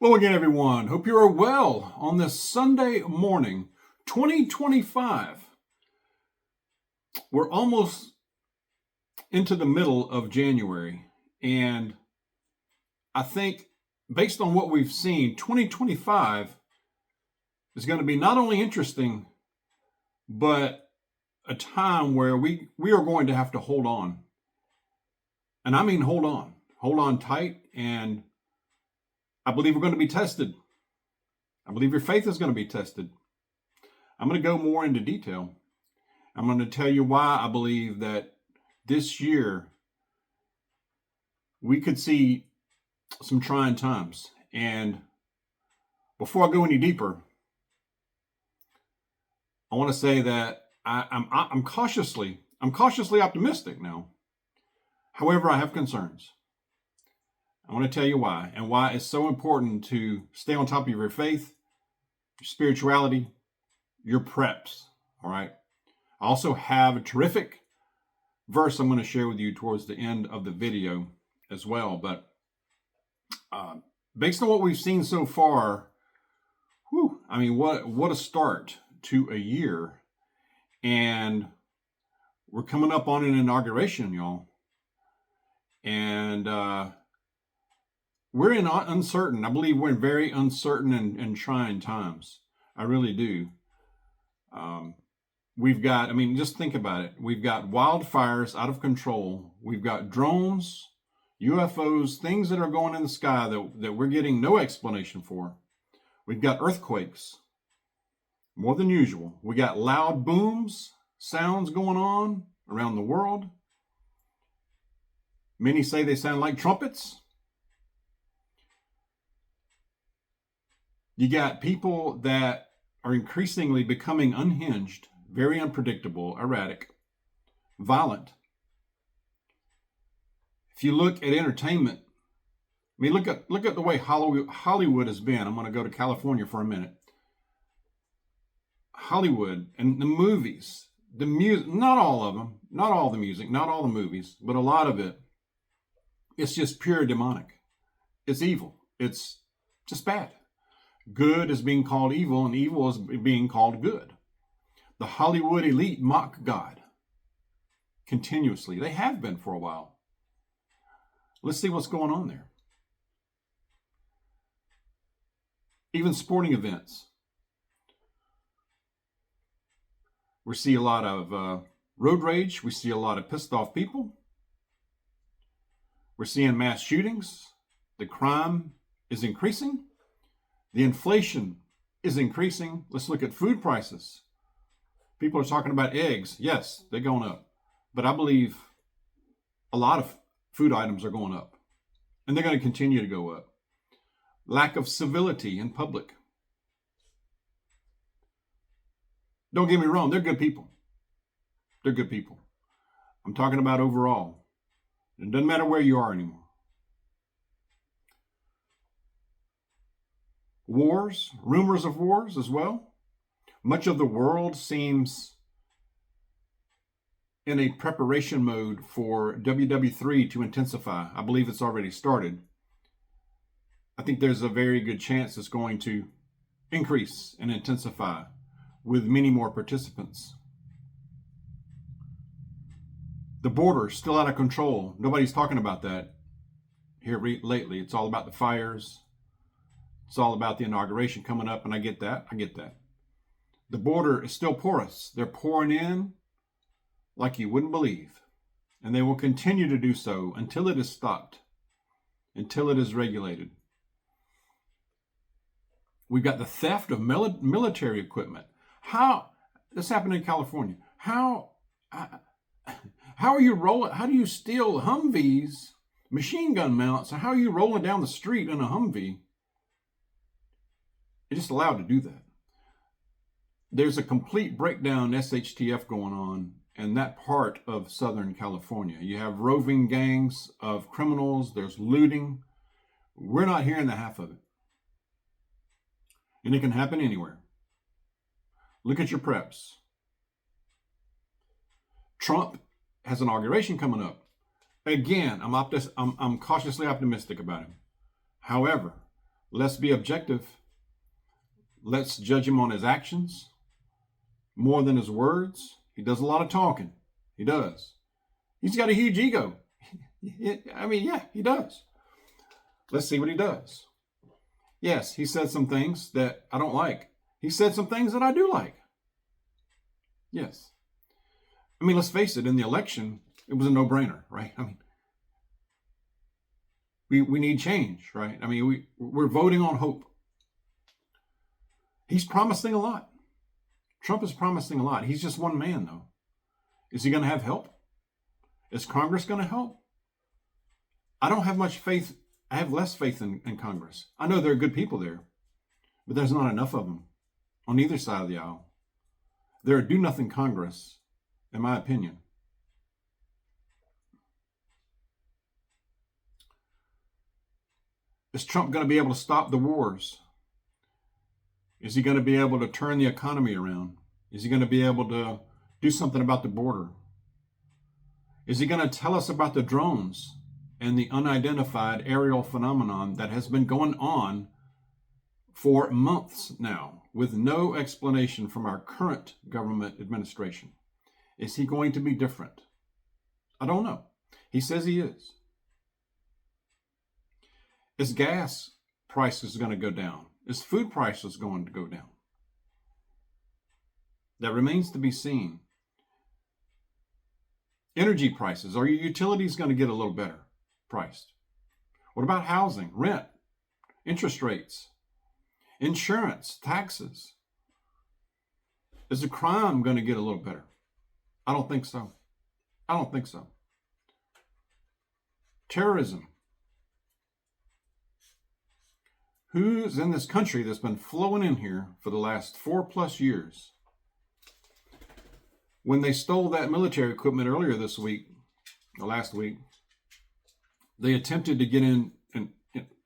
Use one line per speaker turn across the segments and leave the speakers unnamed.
Hello again, everyone. Hope you are well on this Sunday morning, 2025. We're almost into the middle of January, and I think based on what we've seen, 2025 is going to be not only interesting, but a time where we are going to have to hold on. And I mean hold on tight, and I believe we're going to be tested. I believe your faith is going to be tested. I'm going to go more into detail. I'm going to tell you why I believe that this year we could see some trying times. And before I go any deeper, I want to say that I'm cautiously optimistic now. However, I have concerns. I want to tell you why, and why it's so important to stay on top of your faith, your spirituality, your preps. All right. I also have a terrific verse I'm going to share with you towards the end of the video as well. But based on what we've seen so far, what a start to a year. And we're coming up on an inauguration, y'all. And we're in uncertain. I believe we're in very uncertain and trying times. I really do. We've got, just think about it. We've got wildfires out of control. We've got drones, UFOs, things that are going in the sky that we're getting no explanation for. We've got earthquakes, more than usual. We got loud booms, sounds going on around the world. Many say they sound like trumpets. You got people that are increasingly becoming unhinged, very unpredictable, erratic, violent. If you look at entertainment, look at the way Hollywood has been. I'm going to go to California for a minute. Hollywood and the movies, the music, not all of them, not all the music, not all the movies, but a lot of it, it's just pure demonic. It's evil. It's just bad. Good is being called evil, and evil is being called good. The Hollywood elite mock God continuously. They have been for a while. Let's see what's going on there. Even sporting events. We see a lot of road rage. We see a lot of pissed off people. We're seeing mass shootings. The crime is increasing. The inflation is increasing. Let's look at food prices. People are talking about eggs. Yes, they're going up. But I believe a lot of food items are going up. And they're going to continue to go up. Lack of civility in public. Don't get me wrong, they're good people. They're good people. I'm talking about overall. It doesn't matter where you are anymore. Wars, rumors of wars as well. Much of the world seems in a preparation mode for WW3 to intensify. I believe it's already started. I think there's a very good chance it's going to increase and intensify with many more participants. The border is still out of control. Nobody's talking about that here lately. It's all about the fires. It's all about the inauguration coming up, and I get that. The border is still porous. They're pouring in like you wouldn't believe. And they will continue to do so until it is stopped, until it is regulated. We've got the theft of military equipment. This happened in California. How are you rolling? How do you steal Humvees, machine gun mounts? How are you rolling down the street in a Humvee? You're just allowed to do that. There's a complete breakdown SHTF going on in that part of Southern California. You have roving gangs of criminals. There's looting. We're not hearing the half of it. And it can happen anywhere. Look at your preps. Trump has inauguration coming up. Again, I'm cautiously optimistic about him. However, Let's be objective. Let's judge him on his actions more than his words. He does a lot of talking. He does. He's got a huge ego. I mean, yeah, he does. Let's see what he does. Yes, he said some things that I don't like. He said some things that I do like. Yes. I mean, let's face it, in the election, it was a no-brainer, right? I mean, we need change, right? I mean, we're voting on hope. He's promising a lot. Trump is promising a lot. He's just one man, though. Is he going to have help? Is Congress going to help? I don't have much faith. I have less faith in Congress. I know there are good people there, but there's not enough of them on either side of the aisle. They're a do-nothing Congress, in my opinion. Is Trump going to be able to stop the wars? Is he going to be able to turn the economy around? Is he going to be able to do something about the border? Is he going to tell us about the drones and the unidentified aerial phenomenon that has been going on for months now with no explanation from our current government administration? Is he going to be different? I don't know. He says he is. Is gas prices going to go down? Is food prices going to go down? That remains to be seen. Energy prices. Are your utilities going to get a little better priced? What about housing, rent, interest rates, insurance, taxes? Is the crime going to get a little better? I don't think so. I don't think so. Terrorism. Who's in this country that's been flowing in here for the last 4+ years? When they stole that military equipment earlier this week, or last week, they attempted to get in, and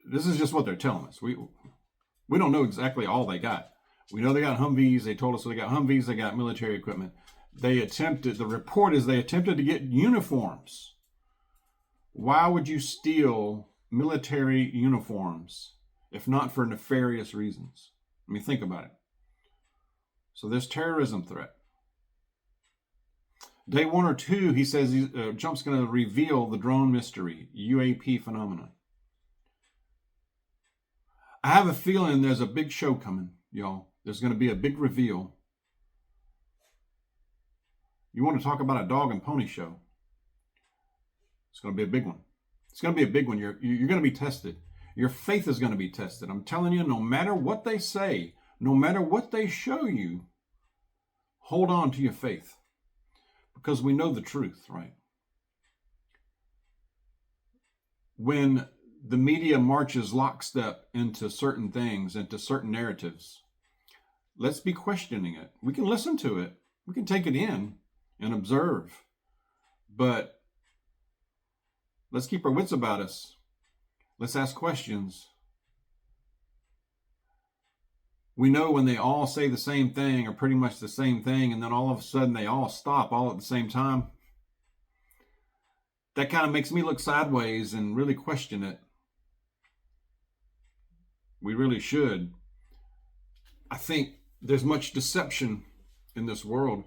this is just what they're telling us. We don't know exactly all they got. We know they got Humvees. They told us they got Humvees, they got military equipment. The report is they attempted to get uniforms. Why would you steal military uniforms if not for nefarious reasons? I mean, think about it. So there's terrorism threat. Day 1 or 2, he says Trump's going to reveal the drone mystery, UAP phenomenon. I have a feeling there's a big show coming, y'all. There's going to be a big reveal. You want to talk about a dog and pony show? It's going to be a big one. It's going to be a big one. You're going to be tested. Your faith is going to be tested. I'm telling you, no matter what they say, no matter what they show you, hold on to your faith. Because we know the truth, right? When the media marches lockstep into certain things, into certain narratives, let's be questioning it. We can listen to it. We can take it in and observe. But let's keep our wits about us. Let's ask questions. We know when they all say the same thing or pretty much the same thing, and then all of a sudden they all stop all at the same time. That kind of makes me look sideways and really question it. We really should. I think there's much deception in this world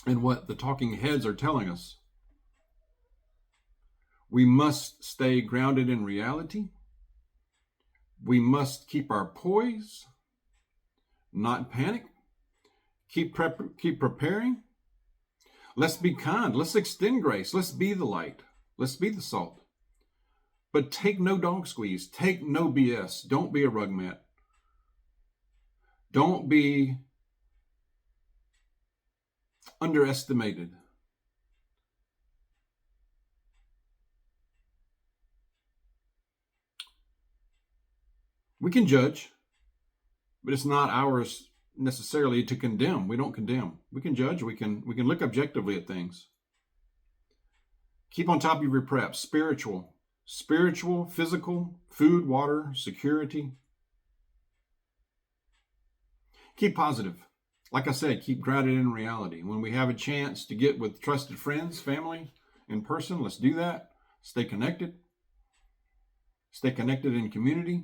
and what the talking heads are telling us. We must stay grounded in reality. We must keep our poise, not panic. Keep preparing. Let's be kind. Let's extend grace. Let's be the light. Let's be the salt. But take no dog squeeze. Take no BS. Don't be a rug mat. Don't be underestimated. We can judge, but it's not ours necessarily to condemn. We don't condemn. We can judge. We can look objectively at things. Keep on top of your prep. Spiritual, physical, food, water, security. Keep positive. Like I said, keep grounded in reality. When we have a chance to get with trusted friends, family, in person, let's do that. Stay connected. Stay connected in community.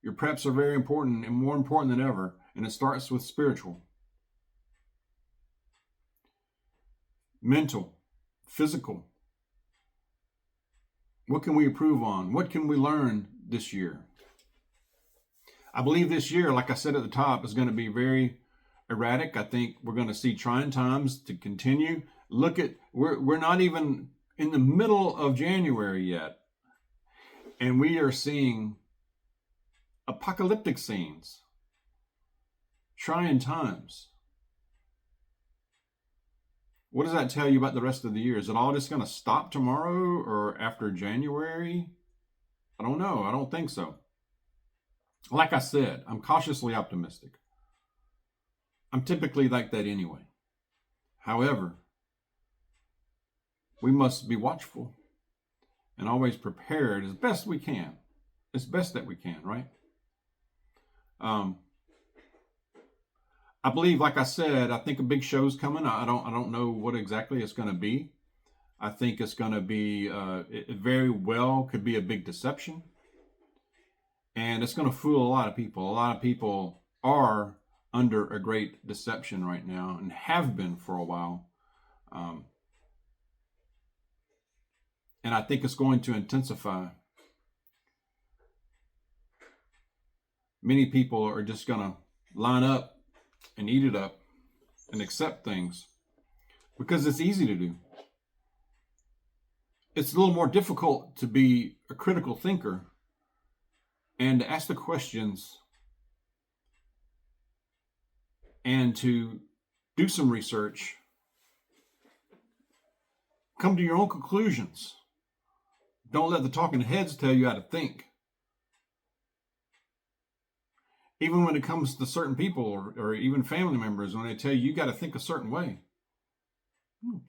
Your preps are very important and more important than ever. And it starts with spiritual, mental, physical. What can we improve on? What can we learn this year? I believe this year, like I said at the top, is going to be very erratic. I think we're going to see trying times to continue. Look at, we're not even in the middle of January yet, and we are seeing apocalyptic scenes, trying times. What does that tell you about the rest of the year? Is it all just going to stop tomorrow or after January? I don't know. I don't think so. Like I said, I'm cautiously optimistic. I'm typically like that anyway. However, we must be watchful and always prepared as best we can. As best that we can, right? I believe, like I said, I think a big show's coming. I don't know what exactly it's going to be. I think it's going to be, it very well could be a big deception. And it's going to fool a lot of people. A lot of people are under a great deception right now and have been for a while. And I think it's going to intensify. Many people are just going to line up and eat it up and accept things because it's easy to do. It's a little more difficult to be a critical thinker and to ask the questions and to do some research, come to your own conclusions. Don't let the talking heads tell you how to think. Even when it comes to certain people or even family members, when they tell you got to think a certain way,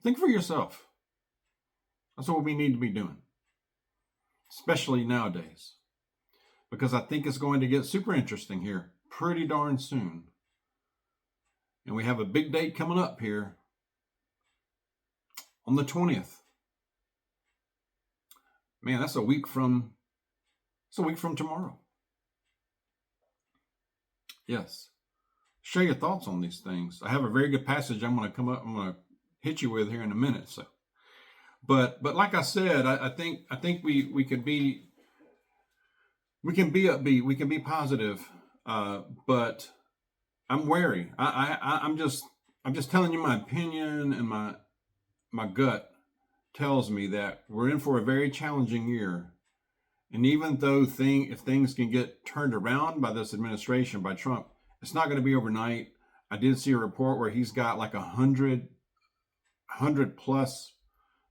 think for yourself. That's what we need to be doing, especially nowadays, because I think it's going to get super interesting here pretty darn soon. And we have a big date coming up here on the 20th. Man, it's a week from tomorrow. Yes. Share your thoughts on these things. I have a very good passage I'm going to hit you with here in a minute. So, but like I said, I think we can be upbeat, we can be positive, but I'm wary. I'm just telling you my opinion, and my gut tells me that we're in for a very challenging year. And even though if things can get turned around by this administration, by Trump, it's not going to be overnight. I did see a report where he's got like 100 plus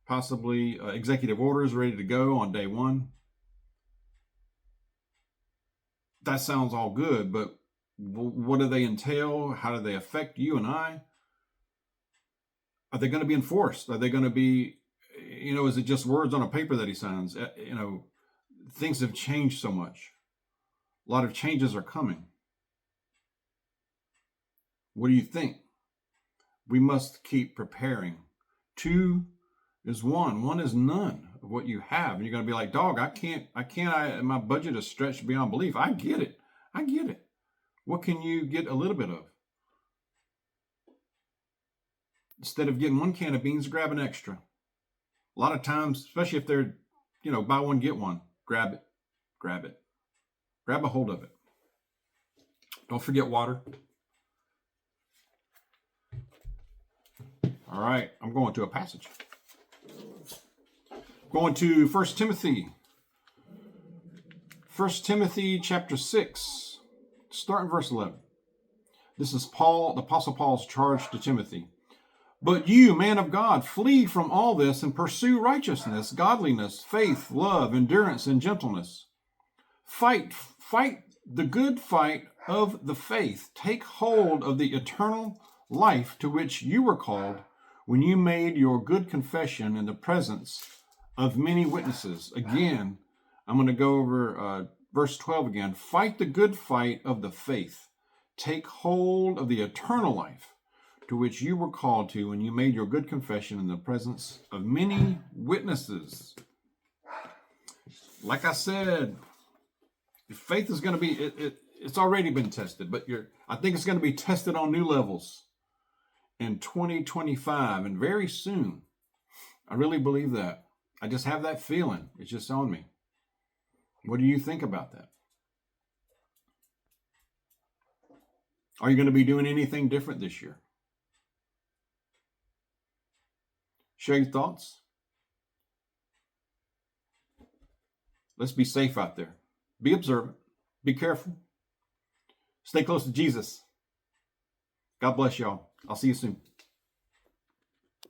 possibly executive orders ready to go on day one. That sounds all good, but what do they entail? How do they affect you and I? Are they going to be enforced? Are they going to be, is it just words on a paper that he signs? Things have changed so much. A lot of changes are coming. What do you think? We must keep preparing. 2 is 1. 1 is none of what you have. And you're going to be like, Dawg, my budget is stretched beyond belief. I get it. What can you get a little bit of? Instead of getting 1 can of beans, grab an extra. A lot of times, especially if they're, buy one, get one. Grab it. Grab a hold of it. Don't forget water. All right, I'm going to a passage. Going to 1 Timothy. 1 Timothy chapter 6, start in verse 11. This is Paul, the Apostle Paul's charge to Timothy. But you, man of God, flee from all this and pursue righteousness, godliness, faith, love, endurance, and gentleness. Fight the good fight of the faith. Take hold of the eternal life to which you were called when you made your good confession in the presence of many witnesses. Again, I'm going to go over verse 12 again. Fight the good fight of the faith. Take hold of the eternal life to which you were called to when you made your good confession in the presence of many witnesses. Like I said, Faith is going to be, it's already been tested, but I think it's going to be tested on new levels in 2025 and very soon. I really believe that. I just have that feeling. It's just on me. What do you think about that? Are you going to be doing anything different this year? Share your thoughts. Let's be safe out there. Be observant. Be careful. Stay close to Jesus. God bless y'all. I'll see you soon.